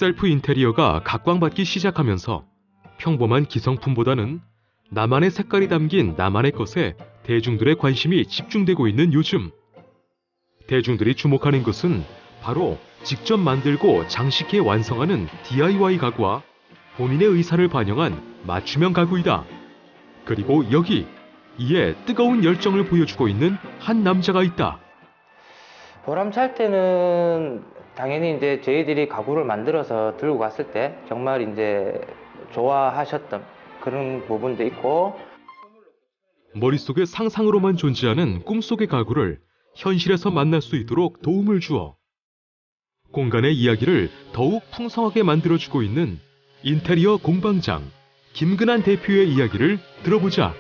셀프 인테리어가 각광받기 시작하면서 평범한 기성품보다는 나만의 색깔이 담긴 나만의 것에 대중들의 관심이 집중되고 있는 요즘. 대중들이 주목하는 것은 바로 직접 만들고 장식해 완성하는 DIY 가구와 본인의 의사를 반영한 맞춤형 가구이다. 그리고 여기 이에 뜨거운 열정을 보여주고 있는 한 남자가 있다. 보람찰 때는 당연히 이제 저희들이 가구를 만들어서 들고 갔을 때 정말 이제 좋아하셨던 그런 부분도 있고, 머릿속의 상상으로만 존재하는 꿈속의 가구를 현실에서 만날 수 있도록 도움을 주어 공간의 이야기를 더욱 풍성하게 만들어주고 있는 인테리어 공방장 김근한 대표의 이야기를 들어보자.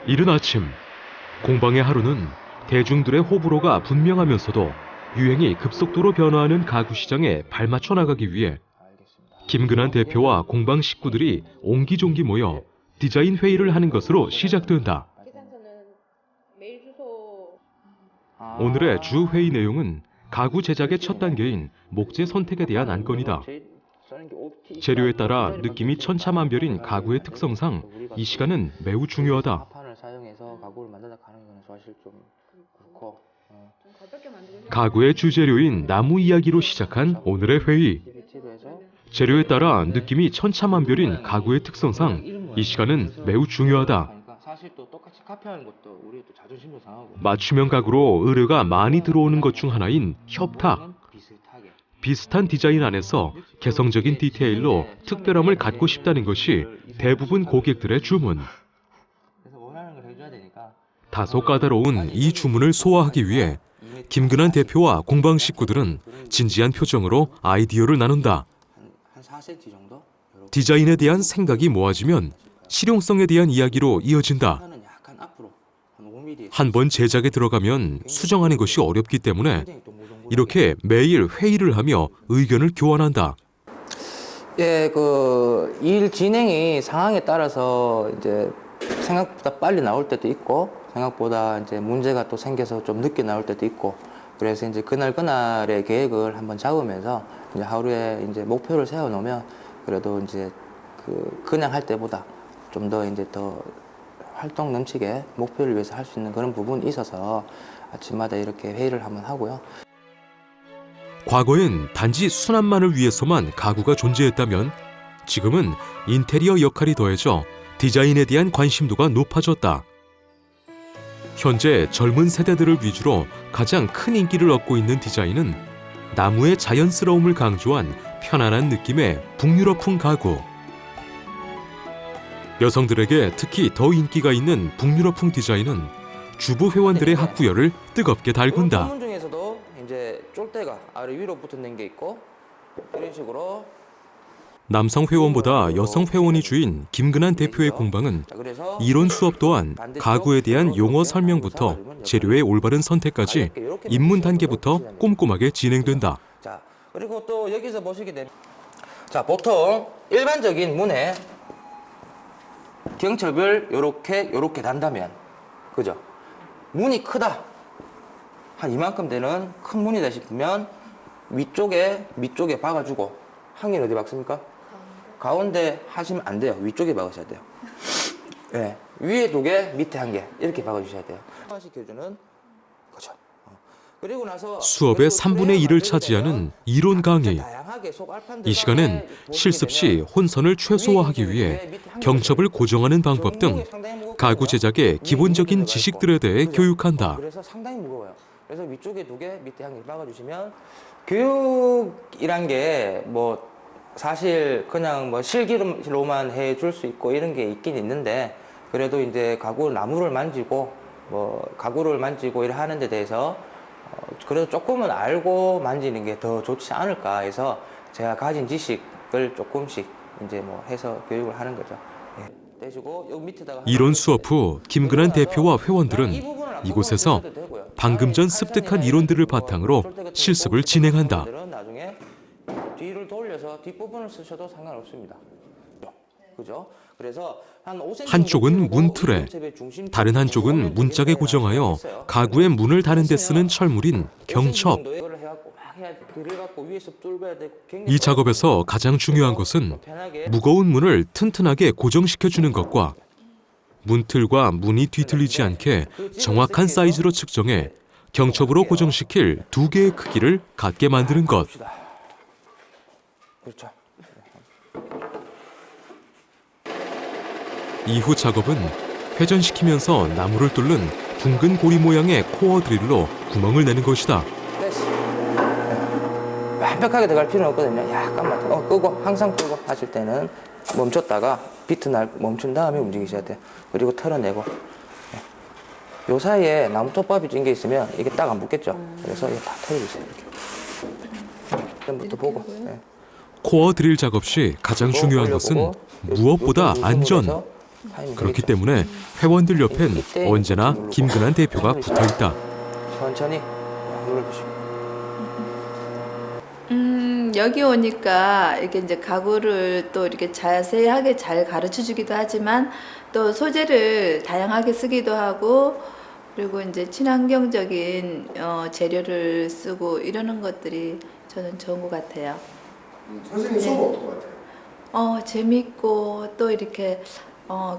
이른 아침, 공방의 하루는 대중들의 호불호가 분명하면서도 유행이 급속도로 변화하는 가구 시장에 발맞춰 나가기 위해 김근한 대표와 공방 식구들이 옹기종기 모여 디자인 회의를 하는 것으로 시작된다. 오늘의 주 회의 내용은 가구 제작의 첫 단계인 목재 선택에 대한 안건이다. 재료에 따라 느낌이 천차만별인 가구의 특성상 이 시간은 매우 중요하다. 가구의 주재료인 나무 이야기로 시작한 오늘의 회의. 재료에 따라 느낌이 천차만별인 가구의 특성상 이 시간은 매우 중요하다. 맞춤형 가구로 의뢰가 많이 들어오는 것 중 하나인 협탁. 비슷한 디자인 안에서 개성적인 디테일로 특별함을 갖고 싶다는 것이 대부분 고객들의 주문. 다소 까다로운 이 주문을 소화하기 위해 김근한 대표와 공방 식구들은 진지한 표정으로 아이디어를 나눈다. 디자인에 대한 생각이 모아지면 실용성에 대한 이야기로 이어진다. 한 번 제작에 들어가면 수정하는 것이 어렵기 때문에 이렇게 매일 회의를 하며 의견을 교환한다. 예, 그 일 진행이 상황에 따라서 이제 생각보다 빨리 나올 때도 있고, 생각보다 이제 문제가 또 생겨서 좀 늦게 나올 때도 있고, 그래서 이제 그날의 계획을 한번 잡으면서 이제 하루에 이제 목표를 세워 놓으면 그래도 이제 그냥 할 때보다 좀 더 이제 더 활동 넘치게 목표를 위해서 할 수 있는 그런 부분이 있어서 아침마다 이렇게 회의를 한번 하고요. 과거엔 단지 수납만을 위해서만 가구가 존재했다면 지금은 인테리어 역할이 더해져 디자인에 대한 관심도가 높아졌다. 현재 젊은 세대들을 위주로 가장 큰 인기를 얻고 있는 디자인은 나무의 자연스러움을 강조한 편안한 느낌의 북유럽풍 가구. 여성들에게 특히 더 인기가 있는 북유럽풍 디자인은 주부 회원들의 학구열을 뜨겁게 달군다. 부분 중에서도 이제 쫄대가 아래 위로 붙는 게 있고, 이런 식으로 남성 회원보다 여성 회원이 주인 김근한 대표의 공방은 이론 수업 또한 가구에 대한 용어 설명부터 재료의 올바른 선택까지 입문 단계부터 꼼꼼하게 진행된다. 자, 그리고 또 여기서 보시게 되면, 자, 보통 일반적인 문에 경첩을 요렇게 단다면, 그죠? 문이 크다, 한 이만큼 되는 큰 문이다 싶으면 밑쪽에 박아주고, 항일 어디 박습니까? 가운데 하시면 안 돼요. 위쪽에 박으셔야 돼요. 네. 위에 2개, 밑에 1개 이렇게 박아주셔야 돼요. 시켜주는 거죠. 그리고 나서 수업의 3분의 1을 차지하는 이론 강의. 이 시간엔 실습 시 혼선을 최소화하기 위해 경첩을 고정하는 방법 등 가구 제작의 기본적인 지식들에 대해 교육한다. 그래서 상당히 무거워요. 그래서 위쪽에 2개, 밑에 1개 박아주시면, 교육이란 게 뭐 사실 그냥 뭐 실기로만 해줄 수 있고 이런 게 있긴 있는데, 그래도 이제 나무를 만지고 뭐 가구를 만지고 이래 하는 데 대해서 그래도 조금은 알고 만지는 게 더 좋지 않을까 해서 제가 가진 지식을 조금씩 이제 뭐 해서 교육을 하는 거죠. 예. 떼주고 여기 밑에다가 이론 수업 후 김근한 대표와 회원들은 이곳에서 방금 전 습득한 이론들을 바탕으로 실습을 진행한다. 나중에 뒤를 돌려서 뒷부분을 쓰셔도 상관없습니다. 그죠? 그래서 한 5cm 한쪽은 문틀에, 다른 한쪽은 문짝에 고정하여 가구의 문을 다는 데 쓰는 철물인 경첩. 이 작업에서 가장 중요한 것은 무거운 문을 튼튼하게 고정시켜주는 것과 문틀과 문이 뒤틀리지 않게 정확한 사이즈로 측정해 경첩으로 고정시킬 두 개의 크기를 갖게 만드는 것. 그렇죠. 이후 작업은 회전시키면서 나무를 뚫는 둥근 고리 모양의 코어 드릴로 구멍을 내는 것이다. 완벽하게 들어갈 필요는 없거든요. 약간만 끄고 항상 끄고 하실 때는 멈췄다가 비트 날 멈춘 다음에 움직이셔야 돼요. 그리고 털어내고 요 사이에 나무 톱밥이 찐 게 있으면 이게 딱 안 붙겠죠. 그래서 이거 다 털어주세요. 이렇게. 전부터 보고. 코어 드릴 작업 시 가장 중요한 것은 무엇보다 안전. 그렇기 때문에 회원들 옆엔 언제나 김근한 대표가 붙어 있다. 천천히 눌러주시고. 여기 오니까 이렇게 이제 가구를 또 이렇게 자세하게 잘 가르쳐 주기도 하지만 또 소재를 다양하게 쓰기도 하고 그리고 이제 친환경적인 재료를 쓰고 이러는 것들이 저는 좋은 것 같아요. 선생님 수업 어떤 것 같아요? 재밌고 또 이렇게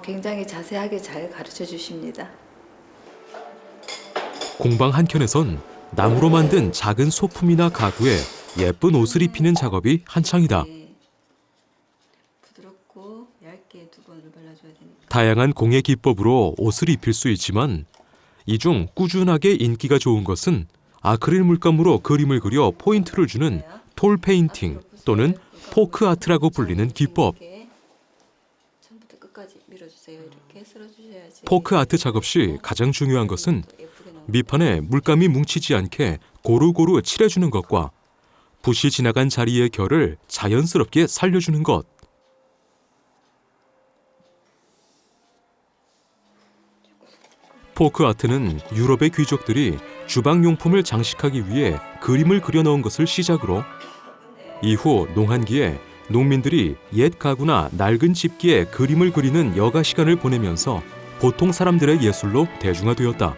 굉장히 자세하게 잘 가르쳐 주십니다. 공방 한켠에선 나무로 만든 작은 소품이나 가구에 예쁜 옷을 입히는 작업이 한창이다. 부드럽고 얇게 두 번을 발라줘야 되니까. 다양한 공예 기법으로 옷을 입힐 수 있지만 이 중 꾸준하게 인기가 좋은 것은 아크릴 물감으로 그림을 그려 포인트를 주는 톨 페인팅 또는 포크 아트라고 불리는 기법. 처음부터 끝까지 밀어주세요. 이렇게 쓸어주셔야지. 포크 아트 작업 시 가장 중요한 것은 밑판에 물감이 뭉치지 않게 고루고루 칠해주는 것과 붓이 지나간 자리의 결을 자연스럽게 살려주는 것. 포크 아트는 유럽의 귀족들이 주방용품을 장식하기 위해 그림을 그려넣은 것을 시작으로 이후 농한기에 농민들이 옛 가구나 낡은 집기에 그림을 그리는 여가 시간을 보내면서 보통 사람들의 예술로 대중화되었다.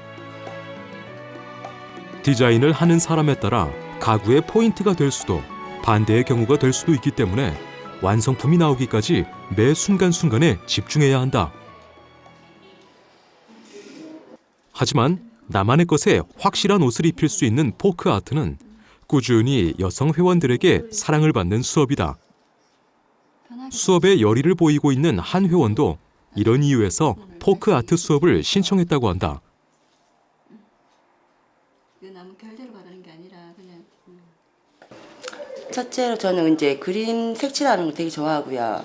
디자인을 하는 사람에 따라 가구의 포인트가 될 수도 반대의 경우가 될 수도 있기 때문에 완성품이 나오기까지 매 순간순간에 집중해야 한다. 하지만 나만의 것에 확실한 옷을 입힐 수 있는 포크 아트는 꾸준히 여성 회원들에게 사랑을 받는 수업이다. 수업에 열의를 보이고 있는 한 회원도 이런 이유에서 포크 아트 수업을 신청했다고 한다. 나무 결대로 바르는 게 아니라 그냥. 첫째로 저는 이제 그림 색칠하는 걸 되게 좋아하고요.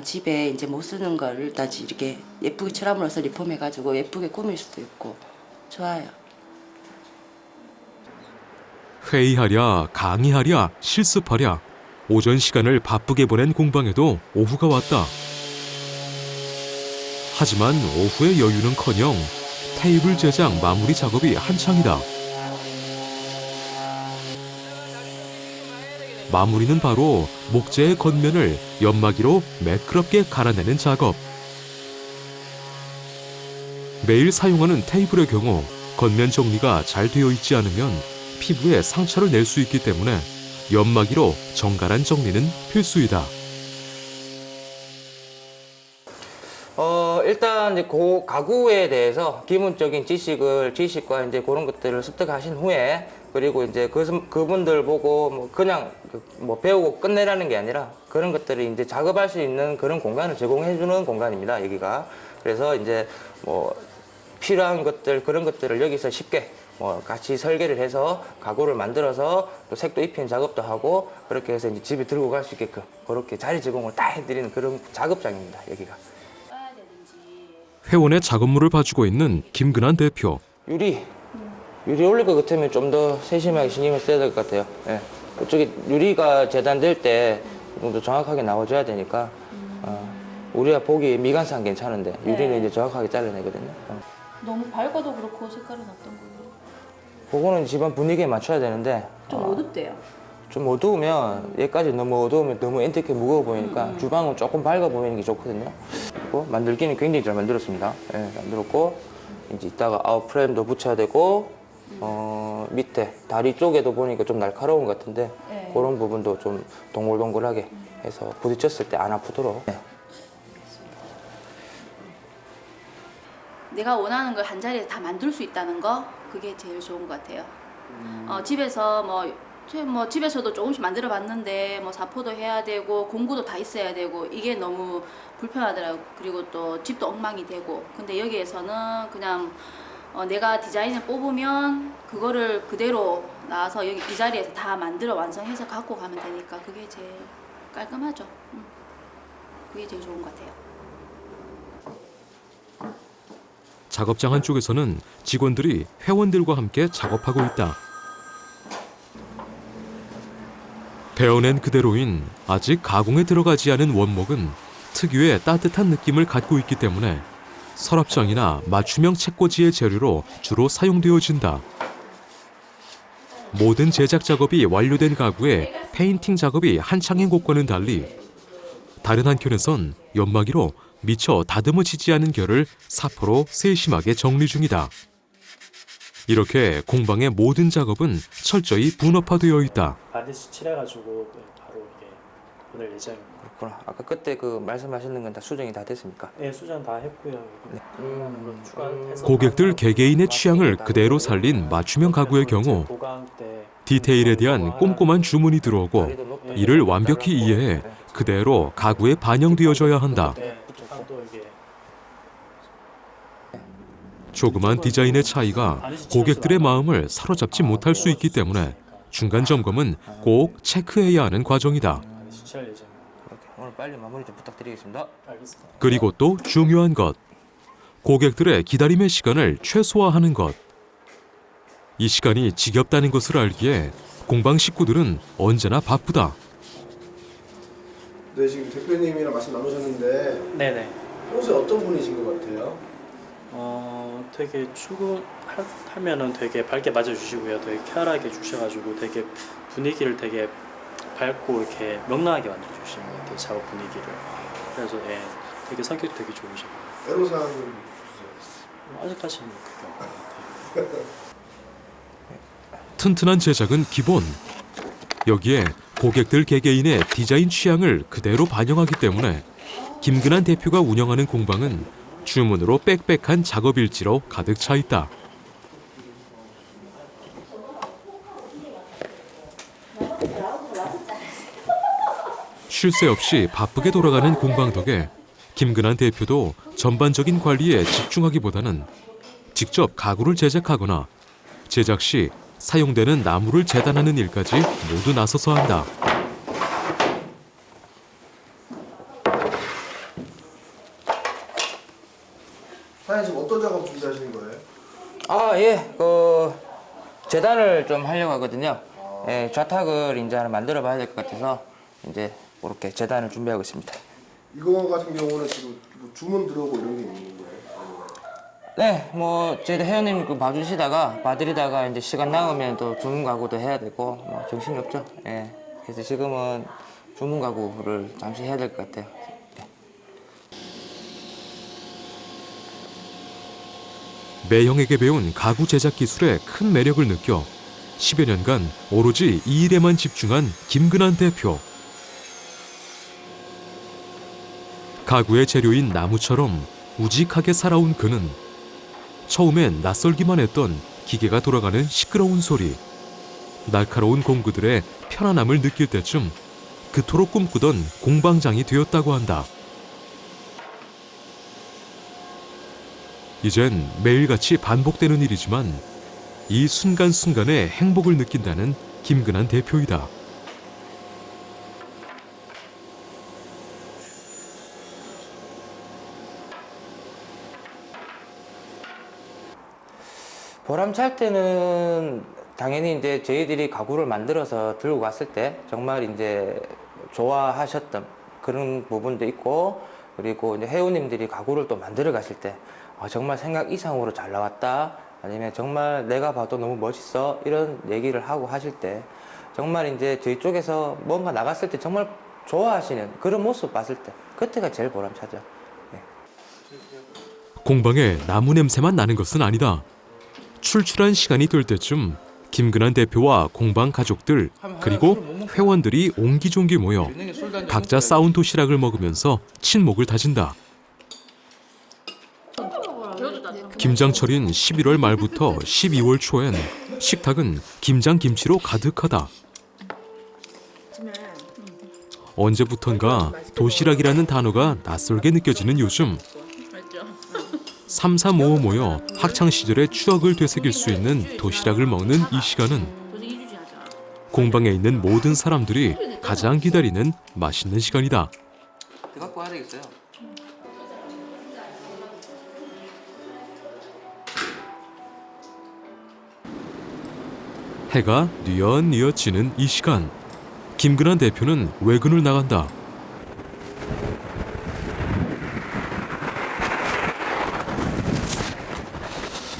집에 이제 못 쓰는 거를 다시 이렇게 예쁘게 칠함으로써 리폼해가지고 예쁘게 꾸밀 수도 있고 좋아요. 회의하랴, 강의하랴, 실습하랴. 오전 시간을 바쁘게 보낸 공방에도 오후가 왔다. 하지만 오후의 여유는커녕 테이블 제작 마무리 작업이 한창이다. 마무리는 바로 목재의 겉면을 연마기로 매끄럽게 갈아내는 작업. 매일 사용하는 테이블의 경우 겉면 정리가 잘 되어 있지 않으면 피부에 상처를 낼 수 있기 때문에 연마기로 정갈한 정리는 필수이다. 일단 이제 가구에 대해서 기본적인 지식과 이제 그런 것들을 습득하신 후에 그리고 이제 그분들 보고 뭐 그냥 뭐 배우고 끝내라는 게 아니라 그런 것들을 이제 작업할 수 있는 그런 공간을 제공해주는 공간입니다, 여기가. 그래서 이제 뭐 필요한 것들 그런 것들을 여기서 쉽게 뭐 같이 설계를 해서 가구를 만들어서 또 색도 입히는 작업도 하고 그렇게 해서 이제 집에 들고 갈 수 있게끔 그렇게 자리 제공을 다 해드리는 그런 작업장입니다, 여기가. 회원의 작업물을 봐주고 있는 김근한 대표. 유리 올릴 것 같으면 좀 더 세심하게 신경을 써야 될 것 같아요. 예. 그쪽에 유리가 재단될 때 좀 더 정확하게 나와줘야 되니까 우리가 보기 미간상 괜찮은데 유리는 이제 정확하게 잘라내거든요. 너무 밝아도 그렇고 색깔은 어떤 거예요? 그거는 집안 분위기에 맞춰야 되는데 좀 어둡대요. 좀 어두우면 얘까지 너무 어두우면 너무 엔틱해 무거워 보이니까 주방은 조금 밝아 보이는 게 좋거든요. 그리고 만들기는 굉장히 잘 만들었습니다. 예, 만들었고 이제 이따가 아웃 프레임도 붙여야 되고 밑에 다리 쪽에도 보니까 좀 날카로운 것 같은데 네. 그런 부분도 좀 동글동글하게 해서 부딪혔을 때 안 아프도록. 네. 내가 원하는 걸 한 자리에 다 만들 수 있다는 거 그게 제일 좋은 것 같아요. 집에서 뭐 집에서도 조금씩 만들어 봤는데 뭐 사포도 해야 되고 공구도 다 있어야 되고 이게 너무 불편하더라고. 그리고 또 집도 엉망이 되고. 근데 여기에서는 그냥 내가 디자인을 뽑으면 그거를 그대로 나와서 여기 이 자리에서 다 만들어 완성해서 갖고 가면 되니까 그게 제일 깔끔하죠. 그게 제일 좋은 것 같아요. 작업장 한쪽에서는 직원들이 회원들과 함께 작업하고 있다. 베어낸 그대로인 아직 가공에 들어가지 않은 원목은 특유의 따뜻한 느낌을 갖고 있기 때문에 서랍장이나 맞춤형 책꽂이의 재료로 주로 사용되어진다. 모든 제작 작업이 완료된 가구에 페인팅 작업이 한창인 곳과는 달리 다른 한켠에선 연마기로 미처 다듬어지지 않은 결을 사포로 세심하게 정리 중이다. 이렇게 공방의 모든 작업은 철저히 분업화되어 있다. 반드시 칠해가지고 바로 이게 보낼 예정입니다. 그렇구나. 아까 그때 그 말씀하시는 건 다 수정이 다 됐습니까? 네, 수정 다 했고요. 추가해서 고객들 개개인의 취향을 그대로 살린 맞춤형 가구의 경우 보강 때 디테일에 대한 꼼꼼한 주문이 들어오고 이를 완벽히 이해해 그대로 가구에 반영되어져야 한다. 또 이게 조그만 디자인의 차이가 고객들의 마음을 사로잡지 못할 수 있기 때문에 중간 점검은 꼭 체크해야 하는 과정이다. 지칠 예정입니다. 그렇게 오늘 빨리 마무리 좀 부탁드리겠습니다. 알겠습니다. 그리고 또 중요한 것, 고객들의 기다림의 시간을 최소화하는 것. 이 시간이 지겹다는 것을 알기에 공방 식구들은 언제나 바쁘다. 네, 지금 대표님이랑 말씀 나누셨는데 네네. 평소에 어떤 분이신 것 같아요? 되게 출근하면은 되게 밝게 맞아주시고요. 되게 쾌활하게 주셔가지고 되게 분위기를 되게 밝고 이렇게 명랑하게 만들어주시는 것 같아요. 작업 분위기를. 그래서 예, 되게 성격이 되게 좋으시고 애로사항은 주세요. 아직까지는 그게 없는 것 같아요. 튼튼한 제작은 기본. 여기에 고객들 개개인의 디자인 취향을 그대로 반영하기 때문에 김근한 대표가 운영하는 공방은 주문으로 빽빽한 작업일지로 가득 차 있다. 쉴 새 없이 바쁘게 돌아가는 공방 덕에 김근한 대표도 전반적인 관리에 집중하기보다는 직접 가구를 제작하거나 제작 시 사용되는 나무를 재단하는 일까지 모두 나서서 한다. 사장님 지금 어떤 작업 준비하시는 거예요? 아, 예. 재단을 좀 하려고 하거든요. 예, 좌탁을 이제 하나 만들어 봐야 될 것 같아서 이제 그렇게 재단을 준비하고 있습니다. 이거 같은 경우는 지금 뭐 주문 들어오고 이런 게 있는 거예요? 네, 뭐 저희 회원님 봐드리다가 이제 시간 남으면 또 주문 가구도 해야 되고 뭐 정신이 없죠. 예. 그래서 지금은 주문 가구를 잠시 해야 될 것 같아요. 매형에게 배운 가구 제작 기술의 큰 매력을 느껴 10여 년간 오로지 이 일에만 집중한 김근한 대표. 가구의 재료인 나무처럼 우직하게 살아온 그는 처음엔 낯설기만 했던 기계가 돌아가는 시끄러운 소리, 날카로운 공구들의 편안함을 느낄 때쯤 그토록 꿈꾸던 공방장이 되었다고 한다. 이젠 매일같이 반복되는 일이지만 이 순간순간의 행복을 느낀다는 김근한 대표이다. 보람찰 때는 당연히 이제 저희들이 가구를 만들어서 들고 갔을 때 정말 이제 좋아하셨던 그런 부분도 있고, 그리고 이제 회원님들이 가구를 또 만들어 가실 때 정말 생각 이상으로 잘 나왔다, 아니면 정말 내가 봐도 너무 멋있어, 이런 얘기를 하고 하실 때 정말 이제 저희 쪽에서 뭔가 나갔을 때 정말 좋아하시는 그런 모습 봤을 때 그때가 제일 보람차죠. 공방에 나무 냄새만 나는 것은 아니다. 출출한 시간이 될 때쯤 김근환 대표와 공방 가족들 그리고 회원들이 옹기종기 모여 각자 싸운 도시락을 먹으면서 친목을 다진다. 김장철인 11월 말부터 12월 초엔 식탁은 김장김치로 가득하다. 언제부턴가 도시락이라는 단어가 낯설게 느껴지는 요즘. 삼삼오오 모여 학창시절의 추억을 되새길 수 있는 도시락을 먹는 이 시간은 공방에 있는 모든 사람들이 가장 기다리는 맛있는 시간이다. 갖고 와야 되겠어요. 해가 뉘엿뉘엿 지는 이 시간, 김근환 대표는 외근을 나간다.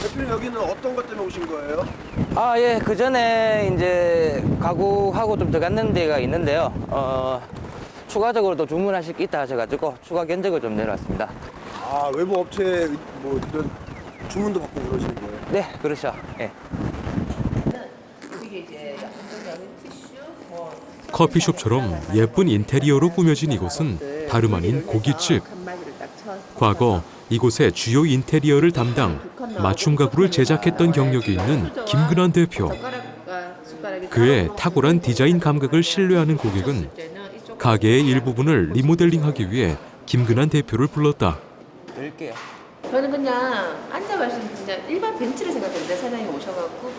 대표님 여기는 어떤 것 때문에 오신 거예요? 아, 예. 그 전에 이제 가구하고 좀 들어갔는 데가 있는데요. 추가적으로 또 주문하실 게 있다 하셔가지고 추가 견적을 좀 내려왔습니다. 아 외부 업체 뭐 이런 주문도 받고 그러시는 거예요? 네, 그렇죠. 예. 커피숍처럼 예쁜 인테리어로 꾸며진 이곳은 다름 아닌 고깃집. 과거 이곳의 주요 인테리어를 담당 맞춤 가구를 제작했던 경력이 있는 김근환 대표. 그의 탁월한 디자인 감각을 신뢰하는 고객은 가게의 일부분을 리모델링하기 위해 김근환 대표를 불렀다. 드릴게요. 저는 그냥 앉아가시는 그냥 일반 벤치를 생각했는데 사장님 오셔갖고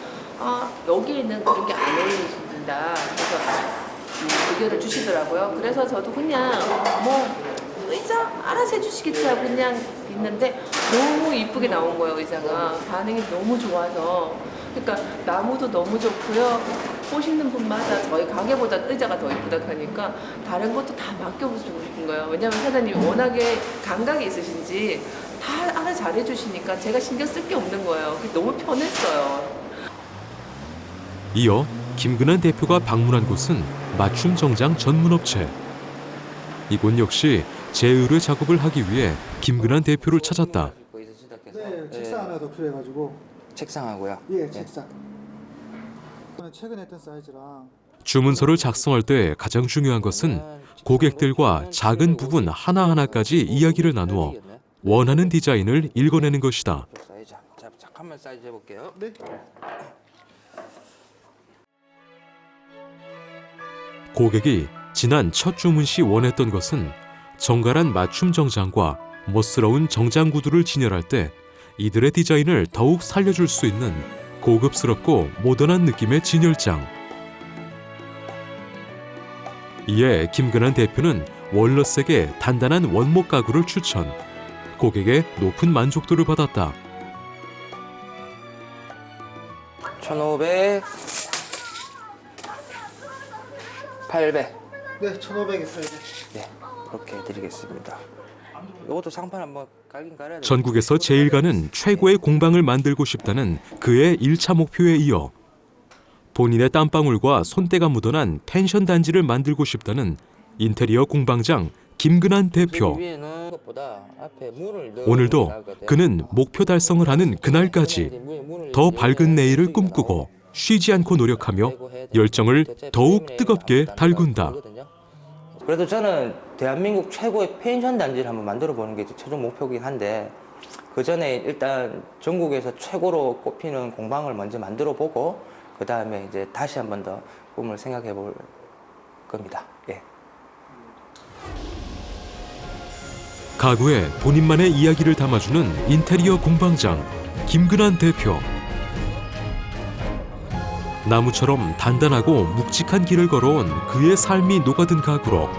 여기에는 그런 게 안 어울리신다. 그래서 의견을 주시더라고요. 그래서 저도 그냥 뭐 의자 알아서 해주시겠지 하고 그냥 있는데 너무 이쁘게 나온 거예요. 의자가 반응이 너무 좋아서. 그러니까 나무도 너무 좋고요. 보시는 분마다 저희 가게보다 의자가 더 이쁘다 하니까 다른 것도 다 맡겨보시고 싶은 거예요. 왜냐면 사장님이 워낙에 감각이 있으신지 다 알아 잘해주시니까 제가 신경 쓸 게 없는 거예요. 그게 너무 편했어요. 이어 김근환 대표가 방문한 곳은 맞춤 정장 전문업체. 이곳 역시 재의뢰 작업을 하기 위해 김근환 대표를 찾았다. 네, 책상 하나 더 필요해가지고. 책상하고요. 예, 책상. 최근에 했던 사이즈랑. 주문서를 작성할 때 가장 중요한 것은 고객들과 작은 부분 하나하나까지 이야기를 나누어 원하는 디자인을 읽어내는 것이다. 사이즈. 자, 잠깐만 사이즈 해볼게요. 네. 고객이 지난 첫 주문 시 원했던 것은 정갈한 맞춤 정장과 멋스러운 정장 구두를 진열할 때 이들의 디자인을 더욱 살려줄 수 있는 고급스럽고 모던한 느낌의 진열장. 이에 김근환 대표는 월러색의 단단한 원목 가구를 추천. 고객의 높은 만족도를 받았다. 1,500, 800. 네, 1,500에 800. 네, 그렇게 해드리겠습니다. 이것도 상판 한번 깔긴 깔아야 돼요. 전국에서 제일 가는 최고의 공방을 만들고 싶다는 그의 1차 목표에 이어 본인의 땀방울과 손때가 묻어난 펜션 단지를 만들고 싶다는 인테리어 공방장 김근환 대표. 오늘도 그는 목표 달성을 하는 그날까지 더 밝은 내일을 꿈꾸고 쉬지 않고 노력하며 열정을 더욱 뜨겁게 달군다. 그래도 저는 대한민국 최고의 펜션 단지를 한번 만들어 보는 게 최종 목표이긴 한데 그 전에 일단 전국에서 최고로 꼽히는 공방을 먼저 만들어 보고 그 다음에 이제 다시 한 번 더 꿈을 생각해 볼 겁니다. 예. 가구에 본인만의 이야기를 담아주는 인테리어 공방장 김근환 대표. 나무처럼 단단하고 묵직한 길을 걸어온 그의 삶이 녹아든 가구로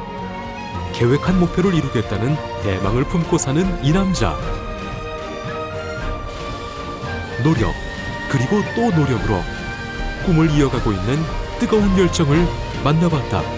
계획한 목표를 이루겠다는 대망을 품고 사는 이 남자. 노력, 그리고 또 노력으로 꿈을 이어가고 있는 뜨거운 열정을 만나봤다.